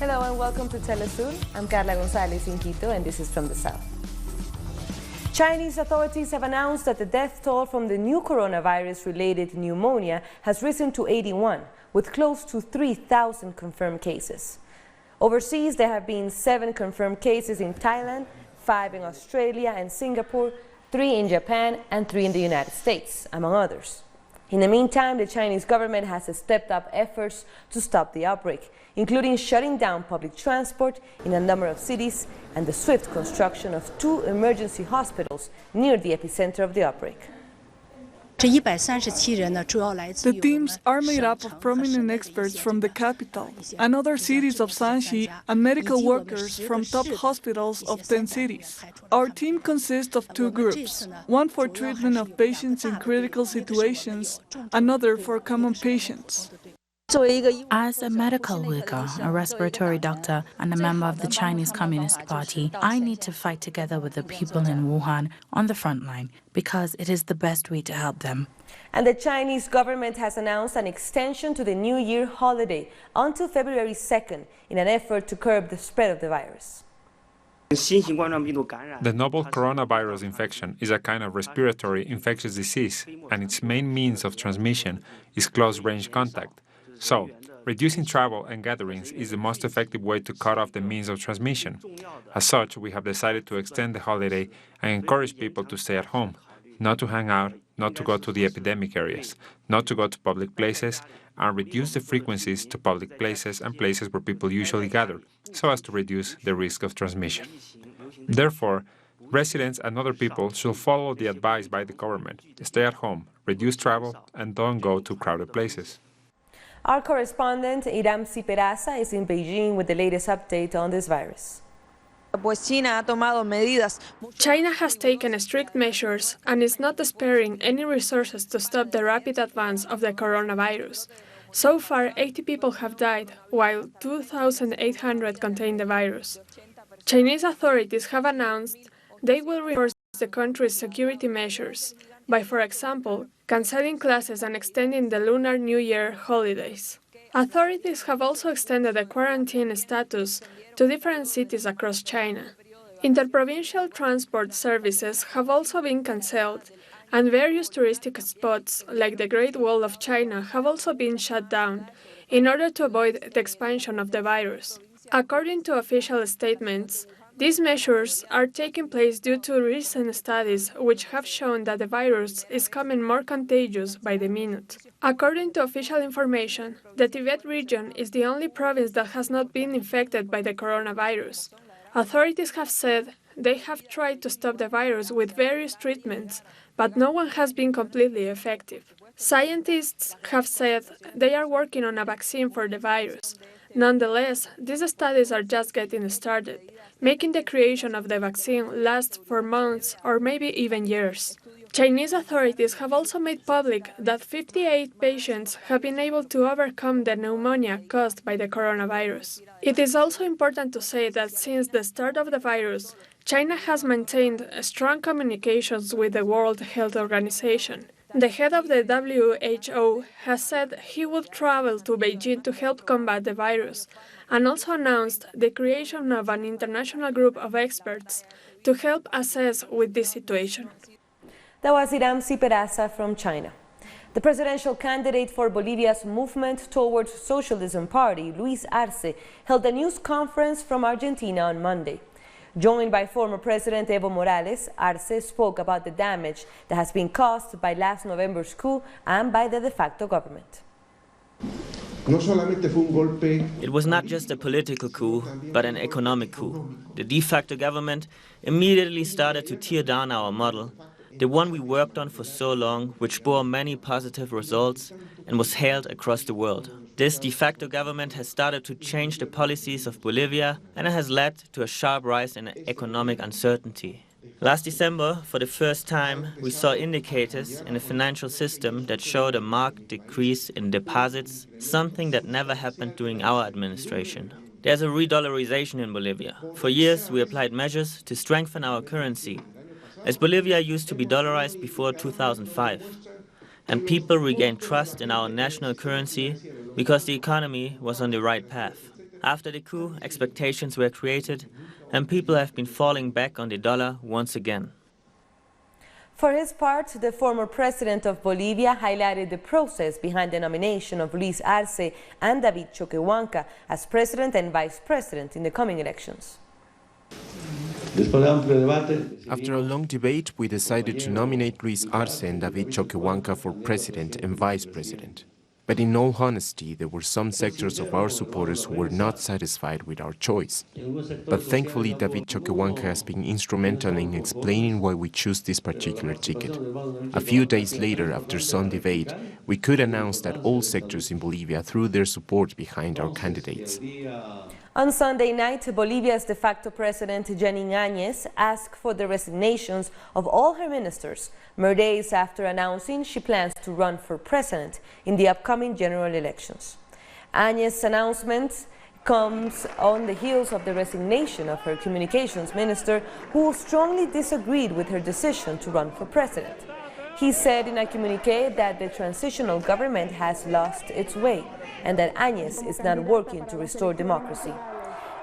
Hello and welcome to Telesur. I'm Carla Gonzalez in Quito, and this is from the South. Chinese authorities have announced that the death toll from the new coronavirus-related pneumonia has risen to 81, with close to 3,000 confirmed cases. Overseas, there have been 7 confirmed cases in Thailand, 5 in Australia and Singapore, 3 in Japan, and 3 in the United States, among others. In the meantime, the Chinese government has stepped up efforts to stop the outbreak, including shutting down public transport in a number of cities and the swift construction of 2 emergency hospitals near the epicenter of the outbreak. The teams are made up of prominent experts from the capital and other cities of Shanxi and medical workers from top hospitals of 10 cities. Our team consists of 2 groups, one for treatment of patients in critical situations, another for common patients. As a medical worker, a respiratory doctor, and a member of the Chinese Communist Party, I need to fight together with the people in Wuhan on the front line because it is the best way to help them. And the Chinese government has announced an extension to the New Year holiday until February 2nd in an effort to curb the spread of the virus. The novel coronavirus infection is a kind of respiratory infectious disease, and its main means of transmission is close-range contact. So, reducing travel and gatherings is the most effective way to cut off the means of transmission. As such, we have decided to extend the holiday and encourage people to stay at home, not to hang out, not to go to the epidemic areas, not to go to public places, and reduce the frequencies to public places and places where people usually gather, so as to reduce the risk of transmission. Therefore, residents and other people should follow the advice by the government, stay at home, reduce travel, and don't go to crowded places. Our correspondent, Iram Peraza, is in Beijing with the latest update on this virus. China has taken strict measures and is not sparing any resources to stop the rapid advance of the coronavirus. So far, 80 people have died, while 2,800 contain the virus. Chinese authorities have announced they will reinforce the country's security measures by, for example, cancelling classes and extending the Lunar New Year holidays. Authorities have also extended the quarantine status to different cities across China. Interprovincial transport services have also been cancelled, and various touristic spots like the Great Wall of China have also been shut down in order to avoid the expansion of the virus. According to official statements, these measures are taking place due to recent studies which have shown that the virus is becoming more contagious by the minute. According to official information, the Tibet region is the only province that has not been infected by the coronavirus. Authorities have said they have tried to stop the virus with various treatments, but no one has been completely effective. Scientists have said they are working on a vaccine for the virus. Nonetheless, these studies are just getting started, making the creation of the vaccine last for months or maybe even years. Chinese authorities have also made public that 58 patients have been able to overcome the pneumonia caused by the coronavirus. It is also important to say that since the start of the virus, China has maintained strong communications with the World Health Organization. The head of the WHO has said he would travel to Beijing to help combat the virus, and also announced the creation of an international group of experts to help assess with this situation. That was Iram Peraza from China. The presidential candidate for Bolivia's Movement Towards Socialism Party, Luis Arce, held a news conference from Argentina on Monday. Joined by former President Evo Morales, Arce spoke about the damage that has been caused by last November's coup and by the de facto government. It was not just a political coup, but an economic coup. The de facto government immediately started to tear down our model, the one we worked on for so long, which bore many positive results and was hailed across the world. This de facto government has started to change the policies of Bolivia, and it has led to a sharp rise in economic uncertainty. Last December, for the first time, we saw indicators in the financial system that showed a marked decrease in deposits, something that never happened during our administration. There's a re-dollarization in Bolivia. For years, we applied measures to strengthen our currency, as Bolivia used to be dollarized before 2005. And people regained trust in our national currency because the economy was on the right path. After the coup, expectations were created, and people have been falling back on the dollar once again. For his part, the former president of Bolivia highlighted the process behind the nomination of Luis Arce and David Choquehuanca as president and vice president in the coming elections. After a long debate, we decided to nominate Luis Arce and David Choquehuanca for president and vice president. But in all honesty, there were some sectors of our supporters who were not satisfied with our choice. But thankfully, David Choquehuanca has been instrumental in explaining why we chose this particular ticket. A few days later, after some debate, we could announce that all sectors in Bolivia threw their support behind our candidates. On Sunday night, Bolivia's de facto president, Janine Áñez, asked for the resignations of all her ministers, mere days after announcing she plans to run for president in the upcoming general elections. Áñez's announcement comes on the heels of the resignation of her communications minister, who strongly disagreed with her decision to run for president. He said in a communiqué that the transitional government has lost its way and that Áñez is not working to restore democracy.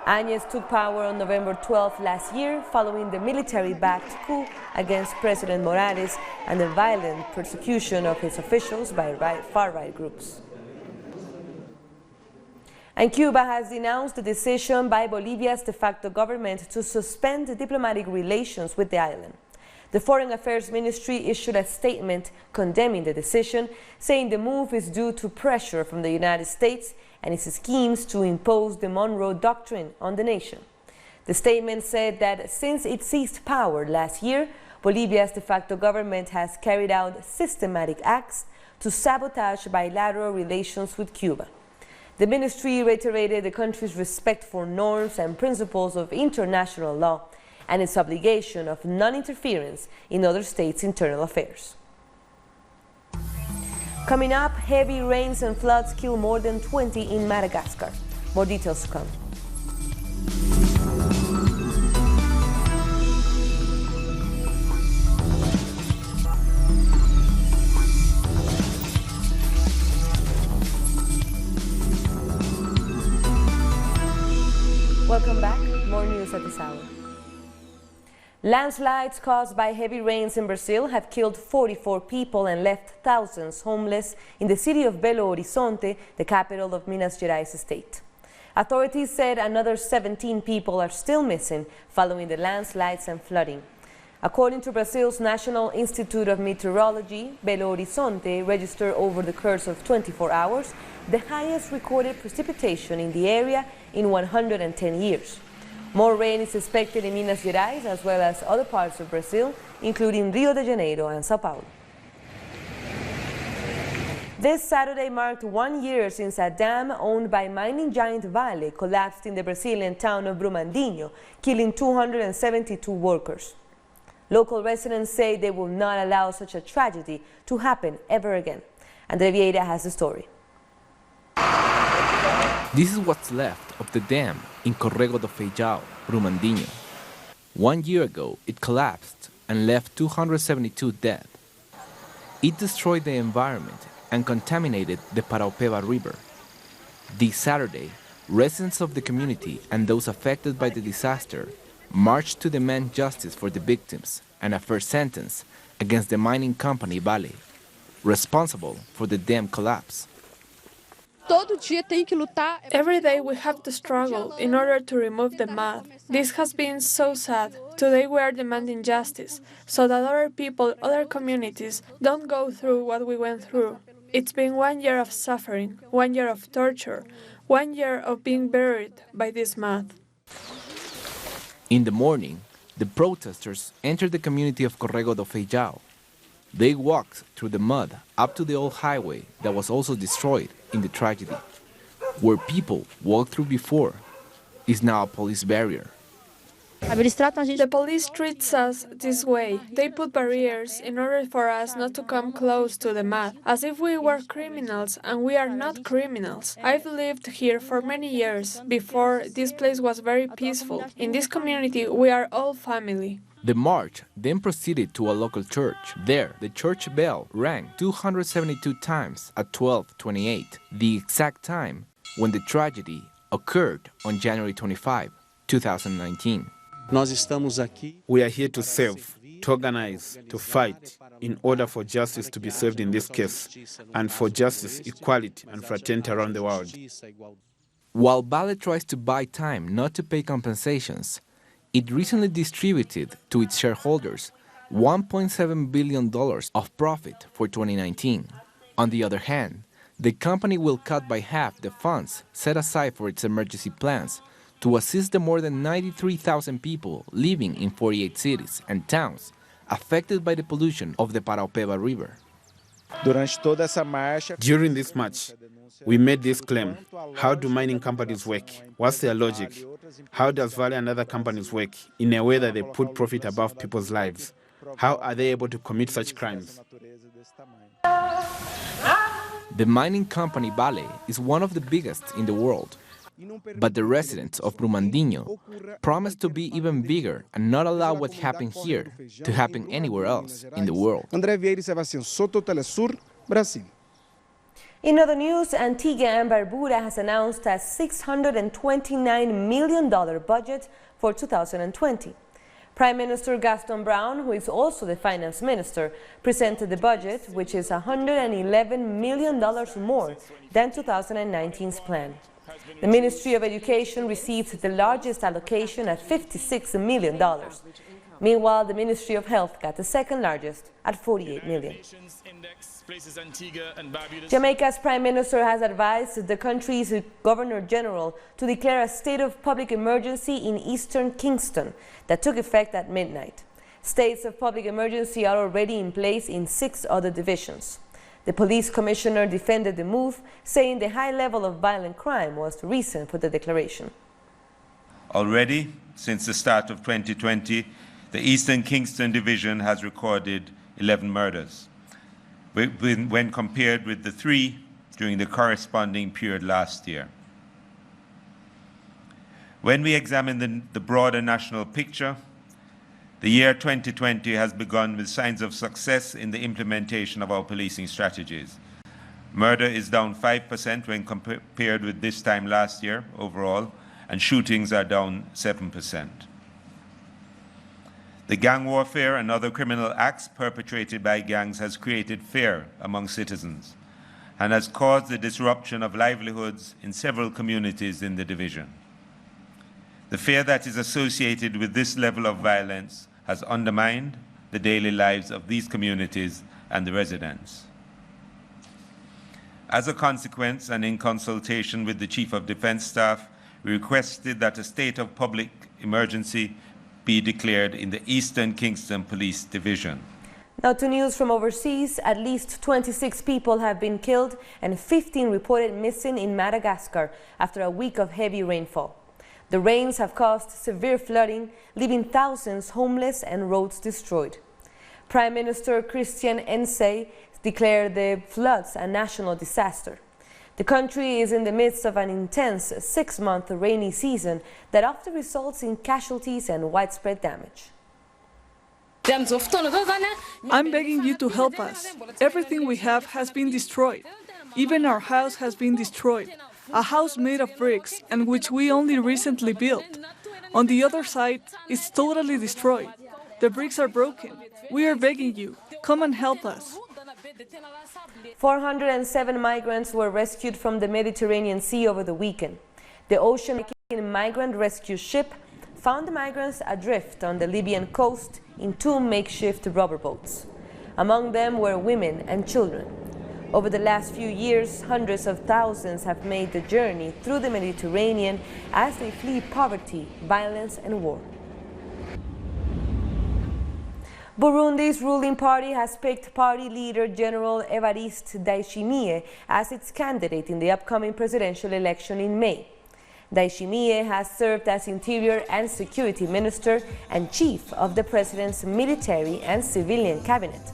Áñez took power on November 12 last year following the military-backed coup against President Morales and the violent persecution of his officials by far-right groups. And Cuba has denounced the decision by Bolivia's de facto government to suspend diplomatic relations with the island. The Foreign Affairs Ministry issued a statement condemning the decision, saying the move is due to pressure from the United States and its schemes to impose the Monroe Doctrine on the nation. The statement said that since it seized power last year, Bolivia's de facto government has carried out systematic acts to sabotage bilateral relations with Cuba. The ministry reiterated the country's respect for norms and principles of international law and its obligation of non-interference in other states' internal affairs. Coming up, heavy rains and floods kill more than 20 in Madagascar. More details to come. Welcome back. More news at this hour. Landslides caused by heavy rains in Brazil have killed 44 people and left thousands homeless in the city of Belo Horizonte, the capital of Minas Gerais state. Authorities said another 17 people are still missing following the landslides and flooding. According to Brazil's National Institute of Meteorology, Belo Horizonte registered over the course of 24 hours the highest recorded precipitation in the area in 110 years. More rain is expected in Minas Gerais as well as other parts of Brazil, including Rio de Janeiro and Sao Paulo. This Saturday marked 1 year since a dam owned by mining giant Vale collapsed in the Brazilian town of Brumadinho, killing 272 workers. Local residents say they will not allow such a tragedy to happen ever again. Andre Vieira has the story. This is what's left of the dam in Córrego do Feijão, Brumadinho. 1 year ago, it collapsed and left 272 dead. It destroyed the environment and contaminated the Paraopeba River. This Saturday, residents of the community and those affected by the disaster marched to demand justice for the victims and a fair sentence against the mining company Vale, responsible for the dam collapse. Every day we have to struggle in order to remove the mud. This has been so sad. Today we are demanding justice so that other people, other communities don't go through what we went through. It's been 1 year of suffering, 1 year of torture, 1 year of being buried by this mud. In the morning, the protesters entered the community of Córrego do Feijão. They walked through the mud up to the old highway that was also destroyed in the tragedy. Where people walked through before is now a police barrier. The police treats us this way. They put barriers in order for us not to come close to the mud, as if we were criminals, and we are not criminals. I've lived here for many years. Before, this place was very peaceful. In this community, we are all family. The march then proceeded to a local church. There, the church bell rang 272 times at 12:28, the exact time when the tragedy occurred on January 25, 2019. We are here to serve, to organize, to fight, in order for justice to be served in this case, and for justice, equality, and fraternity around the world. While Vale tries to buy time not to pay compensations, it recently distributed to its shareholders $1.7 billion of profit for 2019. On the other hand, the company will cut by half the funds set aside for its emergency plans to assist the more than 93,000 people living in 48 cities and towns affected by the pollution of the Paraopeba River. During this march, we made this claim. How do mining companies work? What's their logic? How does Vale and other companies work in a way that they put profit above people's lives? How are they able to commit such crimes? The mining company Vale is one of the biggest in the world. But the residents of Brumadinho promised to be even bigger and not allow what happened here to happen anywhere else in the world. In other news, Antigua and Barbuda has announced a $629 million budget for 2020. Prime Minister Gaston Brown, who is also the finance minister, presented the budget, which is $111 million more than 2019's plan. The Ministry of Education received the largest allocation at $56 million. Meanwhile, the Ministry of Health got the second largest at $48 million. Jamaica's Prime Minister has advised the country's Governor General to declare a state of public emergency in eastern Kingston that took effect at midnight. States of public emergency are already in place in 6 other divisions. The police commissioner defended the move, saying the high level of violent crime was the reason for the declaration. Already, since the start of 2020, the Eastern Kingston Division has recorded 11 murders, when compared with the 3 during the corresponding period last year. When we examine the broader national picture, the year 2020 has begun with signs of success in the implementation of our policing strategies. Murder is down 5% when compared with this time last year overall, and shootings are down 7%. The gang warfare and other criminal acts perpetrated by gangs has created fear among citizens and has caused the disruption of livelihoods in several communities in the division. The fear that is associated with this level of violence has undermined the daily lives of these communities and the residents. As a consequence, and in consultation with the Chief of Defense Staff, we requested that a state of public emergency be declared in the Eastern Kingston Police Division. Now to news from overseas. At least 26 people have been killed and 15 reported missing in Madagascar after a week of heavy rainfall. The rains have caused severe flooding, leaving thousands homeless and roads destroyed. Prime Minister Christian Ensay declared the floods a national disaster. The country is in the midst of an intense 6-month rainy season that often results in casualties and widespread damage. I'm begging you to help us. Everything we have has been destroyed. Even our house has been destroyed. A house made of bricks and which we only recently built. On the other side, it's totally destroyed. The bricks are broken. We are begging you, come and help us. 407 migrants were rescued from the Mediterranean Sea over the weekend. The ocean-making migrant rescue ship found the migrants adrift on the Libyan coast in 2 makeshift rubber boats. Among them were women and children. Over the last few years, hundreds of thousands have made the journey through the Mediterranean as they flee poverty, violence, and war. Burundi's ruling party has picked party leader General Evariste Ndayishimiye as its candidate in the upcoming presidential election in May. Ndayishimiye has served as Interior and Security Minister and Chief of the President's military and civilian cabinet.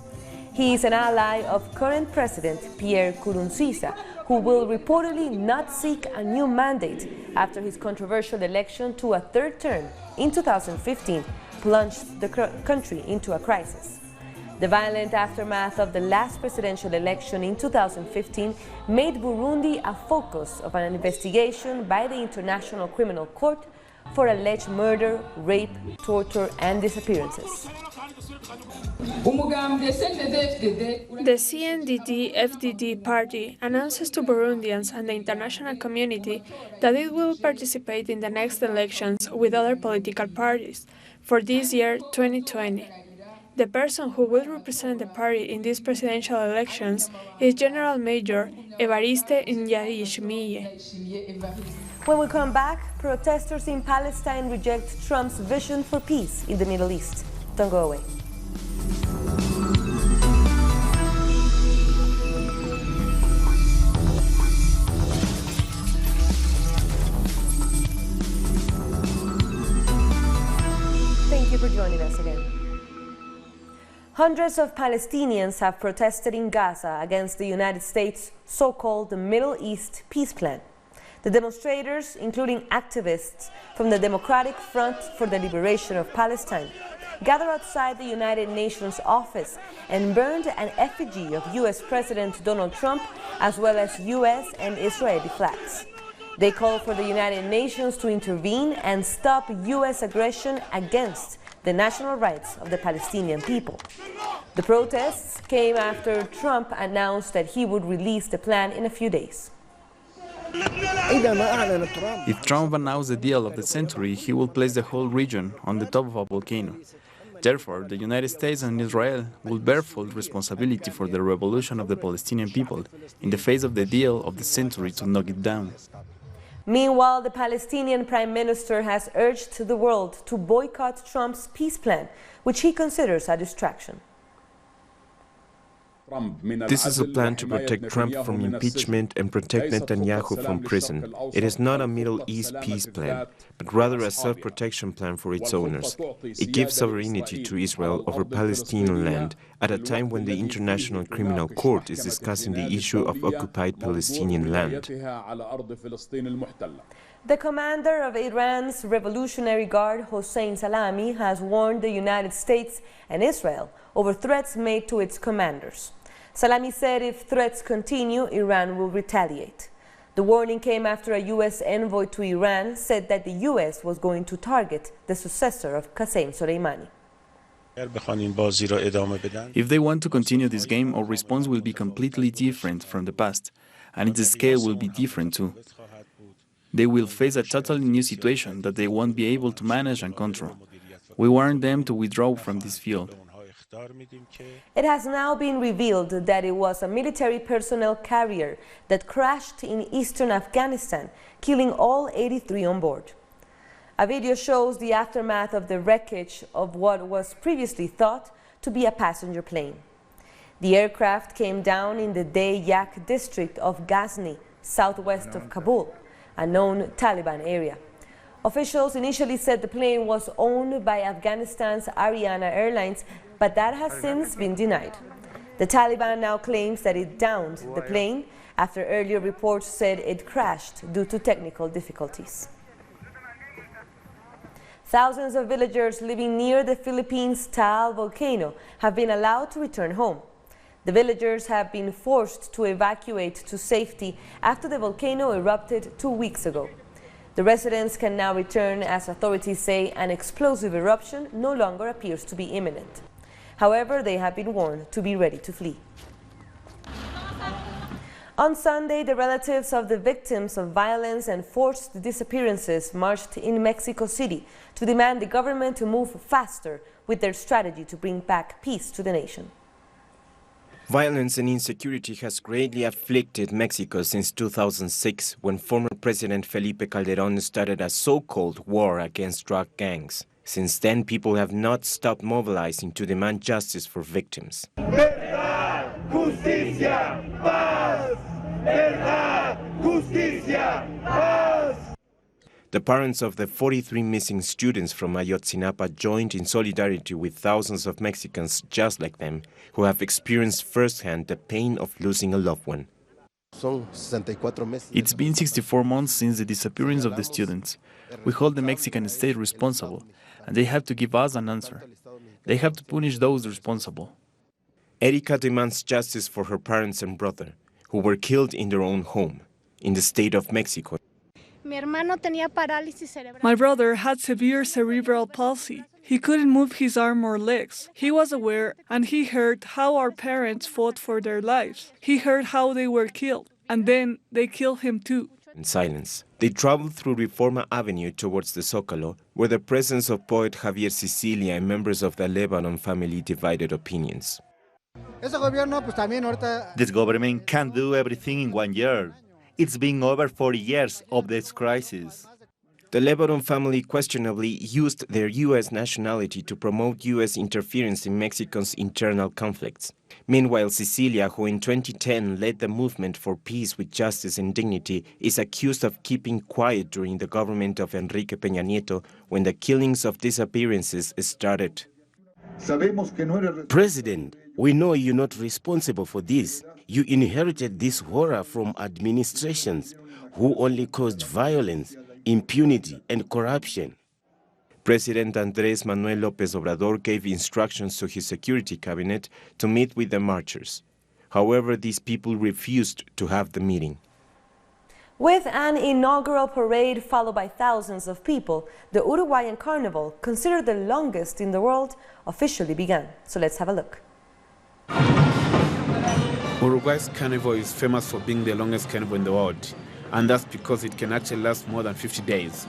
He is an ally of current President Pierre Nkurunziza, who will reportedly not seek a new mandate after his controversial election to a 3rd term in 2015 plunged the country into a crisis. The violent aftermath of the last presidential election in 2015 made Burundi a focus of an investigation by the International Criminal Court for alleged murder, rape, torture, and disappearances. The CNDD-FDD party announces to Burundians and the international community that it will participate in the next elections with other political parties for this year, 2020. The person who will represent the party in these presidential elections is General Major Evariste Ndayishimiye. When we come back, protesters in Palestine reject Trump's vision for peace in the Middle East. Don't go away. Thank you for joining us again. Hundreds of Palestinians have protested in Gaza against the United States' so-called Middle East Peace Plan. The demonstrators, including activists from the Democratic Front for the Liberation of Palestine, gathered outside the United Nations office and burned an effigy of U.S. President Donald Trump, as well as U.S. and Israeli flags. They called for the United Nations to intervene and stop U.S. aggression against the national rights of the Palestinian people. The protests came after Trump announced that he would release the plan in a few days. If Trump announced the deal of the century, he will place the whole region on the top of a volcano. Therefore, the United States and Israel will bear full responsibility for the revolution of the Palestinian people in the face of the deal of the century to knock it down. Meanwhile, the Palestinian Prime Minister has urged the world to boycott Trump's peace plan, which he considers a distraction. This is a plan to protect Trump from impeachment and protect Netanyahu from prison. It is not a Middle East peace plan, but rather a self-protection plan for its owners. It gives sovereignty to Israel over Palestinian land at a time when the International Criminal Court is discussing the issue of occupied Palestinian land. The commander of Iran's Revolutionary Guard, Hossein Salami, has warned the United States and Israel over threats made to its commanders. Salami said if threats continue, Iran will retaliate. The warning came after a U.S. envoy to Iran said that the U.S. was going to target the successor of Qasem Soleimani. If they want to continue this game, our response will be completely different from the past, and its scale will be different too. They will face a totally new situation that they won't be able to manage and control. We warned them to withdraw from this field. It has now been revealed that it was a military personnel carrier that crashed in eastern Afghanistan, killing all 83 on board. A video shows the aftermath of the wreckage of what was previously thought to be a passenger plane. The aircraft came down in the Day-Yak district of Ghazni, southwest of Kabul, a known Taliban area. Officials initially said the plane was owned by Afghanistan's Ariana Airlines, but that has since been denied. The Taliban now claims that it downed the plane after earlier reports said it crashed due to technical difficulties. Thousands of villagers living near the Philippines' Taal volcano have been allowed to return home. The villagers have been forced to evacuate to safety after the volcano erupted 2 weeks ago. The residents can now return as authorities say an explosive eruption no longer appears to be imminent. However, they have been warned to be ready to flee. On Sunday, the relatives of the victims of violence and forced disappearances marched in Mexico City to demand the government to move faster with their strategy to bring back peace to the nation. Violence and insecurity has greatly afflicted Mexico since 2006, when former President Felipe Calderón started a so-called war against drug gangs. Since then, people have not stopped mobilizing to demand justice for victims. Verdad, justicia, paz! Verdad, justicia, paz! The parents of the 43 missing students from Ayotzinapa joined in solidarity with thousands of Mexicans just like them, who have experienced firsthand the pain of losing a loved one. It's been 64 months since the disappearance of the students. We hold the Mexican state responsible, and they have to give us an answer. They have to punish those responsible. Erika demands justice for her parents and brother, who were killed in their own home, in the state of Mexico. My brother had severe cerebral palsy. He couldn't move his arm or legs. He was aware, and he heard how our parents fought for their lives. He heard how they were killed, and then they killed him too. In silence, they traveled through Reforma Avenue towards the Zócalo, where the presence of poet Javier Sicilia and members of the Lebanon family divided opinions. This government can't do everything in 1 year. It's been over 40 years of this crisis. The Lebanon family questionably used their U.S. nationality to promote U.S. interference in Mexico's internal conflicts. Meanwhile, Sicilia, who in 2010 led the movement for peace with justice and dignity, is accused of keeping quiet during the government of Enrique Peña Nieto when the killings of disappearances started. President, we know you're not responsible for this. You inherited this horror from administrations who only caused violence, impunity, and corruption. President Andrés Manuel López Obrador gave instructions to his security cabinet to meet with the marchers. However, these people refused to have the meeting. With an inaugural parade followed by thousands of people, the Uruguayan Carnival, considered the longest in the world, officially began. So let's have a look. Uruguay's carnival is famous for being the longest carnival in the world, and that's because it can actually last more than 50 days.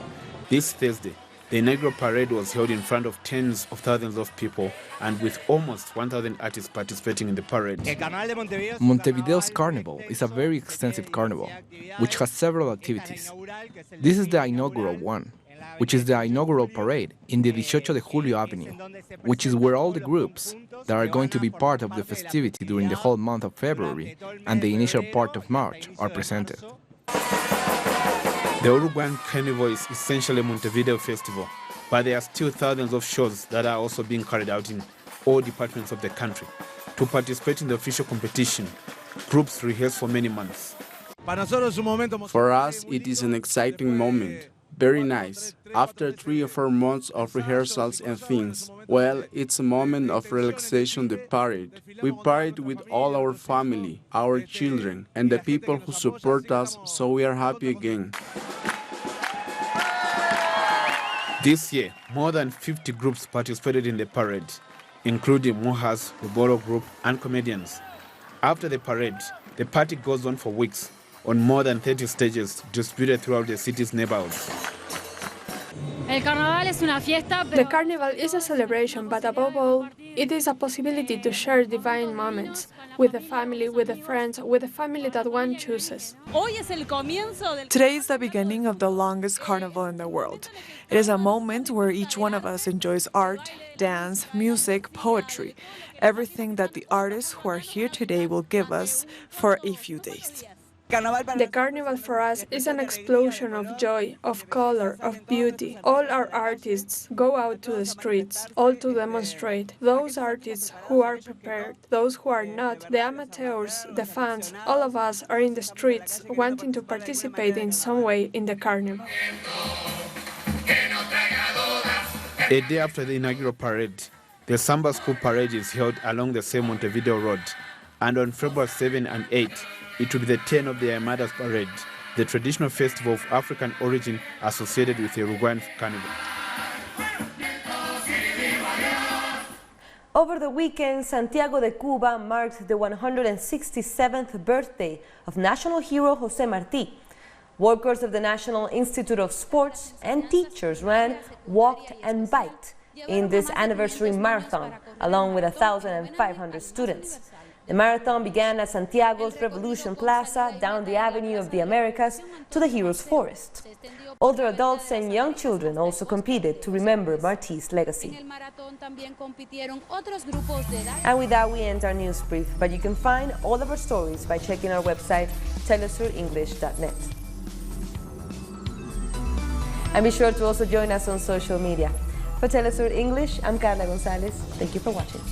This Thursday, the inaugural parade was held in front of tens of thousands of people and with almost 1,000 artists participating in the parade. Montevideo's carnival is a very extensive carnival, which has several activities. This is the inaugural one, which is the inaugural parade in the 18 de Julio Avenue, which is where all the groups that are going to be part of the festivity during the whole month of February and the initial part of March are presented. The Uruguayan Carnival is essentially a Montevideo festival, but there are still thousands of shows that are also being carried out in all departments of the country. To participate in the official competition, groups rehearse for many months. For us, it is an exciting moment. Very nice. After 3 or 4 months of rehearsals and things, well, it's a moment of relaxation, the parade. We parade with all our family, our children, and the people who support us, so we are happy again. This year, more than 50 groups participated in the parade, including Monjas, the Boro Group, and comedians. After the parade, the party goes on for weeks, on more than 30 stages distributed throughout the city's neighborhoods. The carnival is a celebration, but above all, it is a possibility to share divine moments with the family, with the friends, with the family that one chooses. Today is the beginning of the longest carnival in the world. It is a moment where each one of us enjoys art, dance, music, poetry, everything that the artists who are here today will give us for a few days. The carnival for us is an explosion of joy, of color, of beauty. All our artists go out to the streets, all to demonstrate. Those artists who are prepared, those who are not, the amateurs, the fans, all of us are in the streets wanting to participate in some way in the carnival. A day after the inaugural parade, the Samba School Parade is held along the same Montevideo Road, and on February 7 and 8, it will be the turn of the Armadas Parade, the traditional festival of African origin associated with the Uruguayan Carnival. Over the weekend, Santiago de Cuba marked the 167th birthday of national hero José Martí. Workers of the National Institute of Sports and teachers ran, walked and biked in this anniversary marathon, along with 1,500 students. The marathon began at Santiago's Revolution Plaza, down the Avenue of the Americas to the Heroes Forest. Older adults and young children also competed to remember Martí's legacy. And with that, we end our news brief, but you can find all of our stories by checking our website, telesurenglish.net. And be sure to also join us on social media. For Telesur English, I'm Carla Gonzalez. Thank you for watching.